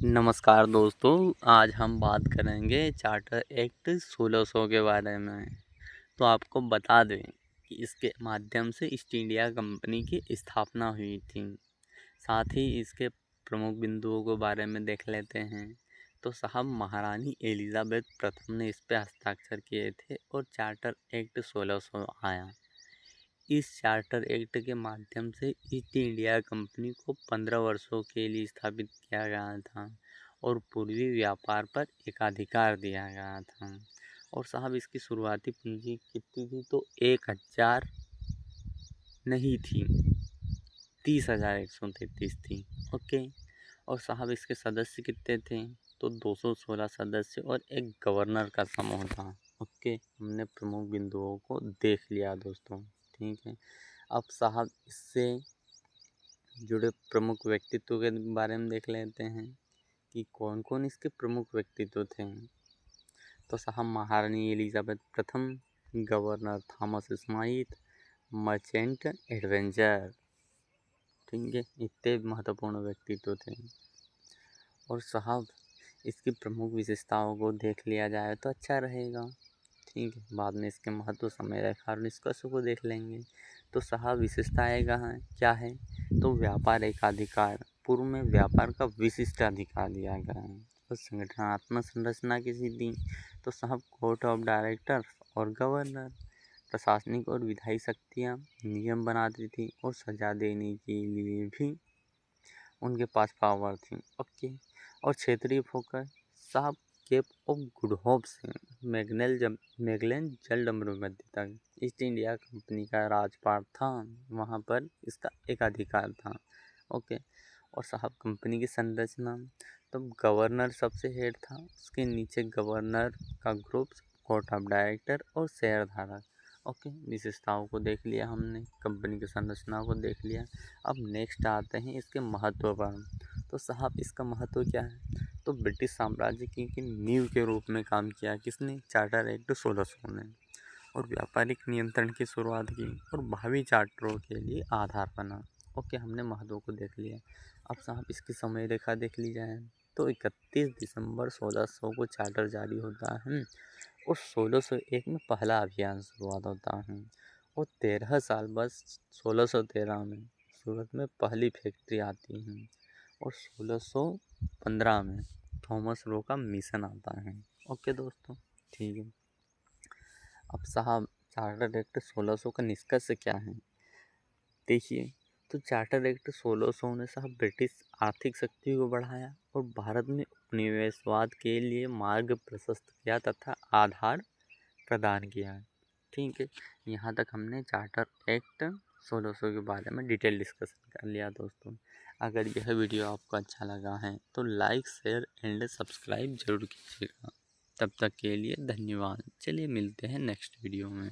नमस्कार दोस्तों, आज हम बात करेंगे चार्टर एक्ट 1600 के बारे में। तो आपको बता दें कि इसके माध्यम से ईस्ट इंडिया कंपनी की स्थापना हुई थी। साथ ही इसके प्रमुख बिंदुओं के बारे में देख लेते हैं। तो साहब, महारानी एलिजाबेथ प्रथम ने इस पे हस्ताक्षर किए थे और चार्टर एक्ट 1600 आया। इस चार्टर एक्ट के माध्यम से ईस्ट इंडिया कंपनी को 15 वर्षों के लिए स्थापित किया गया था और पूर्वी व्यापार पर एकाधिकार दिया गया था। और साहब, इसकी शुरुआती पूंजी कितनी थी? तो 1000 नहीं थी, 30,133 थी। ओके। और साहब, इसके सदस्य कितने थे? तो 216 सदस्य और एक गवर्नर का समूह था। ओके, हमने प्रमुख बिंदुओं को देख लिया दोस्तों। ठीक है। अब साहब, इससे जुड़े प्रमुख व्यक्तित्व के बारे में देख लेते हैं कि कौन कौन इसके प्रमुख व्यक्तित्व थे। तो साहब, महारानी एलिजाबेथ प्रथम, governor Thomas Smythe, merchant adventure. ठीक है, इतने महत्वपूर्ण व्यक्तित्व थे। और साहब, इसकी प्रमुख विशेषताओं को देख लिया जाए तो अच्छा रहेगा। ठीक है, बाद में इसके महत्व, समय रेखा और निष्कर्षों को देख लेंगे। तो साहब, विशेषताएं कहाँ क्या है? तो व्यापार एकाधिकार, पूर्व में व्यापार का विशिष्ट अधिकार दिया गया है। और संगठनात्मक संरचना किसी दी। तो साहब, कोर्ट ऑफ डायरेक्टर और गवर्नर प्रशासनिक और विधायी शक्तियाँ नियम बनाती थी और सजा देने के लिए भी उनके पास पावर थी। ओके। और क्षेत्रीय फोकस, साहब, केप ऑफ गुड होप से मैगलेन जलडमरू मध्य तक ईस्ट इंडिया कंपनी का राजपाट था, वहाँ पर इसका एकाधिकार था। ओके। और साहब, कंपनी की संरचना, तो गवर्नर सबसे हेड था, उसके नीचे गवर्नर का ग्रुप, कोर्ट ऑफ डायरेक्टर और शेयरधारक। ओके, विशेषताओं को देख लिया हमने, कंपनी की संरचना को देख लिया। अब नेक्स्ट आते हैं इसके महत्व पर। तो साहब, इसका महत्व क्या है? तो ब्रिटिश साम्राज्य की नींव के रूप में काम किया किसने? चार्टर एक्ट 1600 ने। और व्यापारिक नियंत्रण की शुरुआत की और भावी चार्टरों के लिए आधार बना। ओके, हमने महत्व को देख लिया। अब साहब, इसकी समय रेखा देख ली जाए तो 31 दिसंबर 1600 को चार्टर जारी होता है और 1601 में पहला अभियान शुरुआत होता है। और 13 साल बाद 1613 में सूरत में पहली फैक्ट्री आती है और 1615 में थॉमस रो का मिशन आता है। ओके दोस्तों, ठीक है। अब साहब, चार्टर एक्ट 1600 का निष्कर्ष क्या है? देखिए, तो चार्टर एक्ट 1600 ने साहब ब्रिटिश आर्थिक शक्ति को बढ़ाया और भारत में उपनिवेशवाद के लिए मार्ग प्रशस्त किया तथा आधार प्रदान किया। ठीक है, यहाँ तक हमने चार्टर एक्ट 1600 के बारे में डिटेल डिस्कशन कर लिया दोस्तों। अगर यह वीडियो आपको अच्छा लगा है तो लाइक, शेयर एंड सब्सक्राइब जरूर कीजिएगा। तब तक के लिए धन्यवाद। चलिए मिलते हैं नेक्स्ट वीडियो में।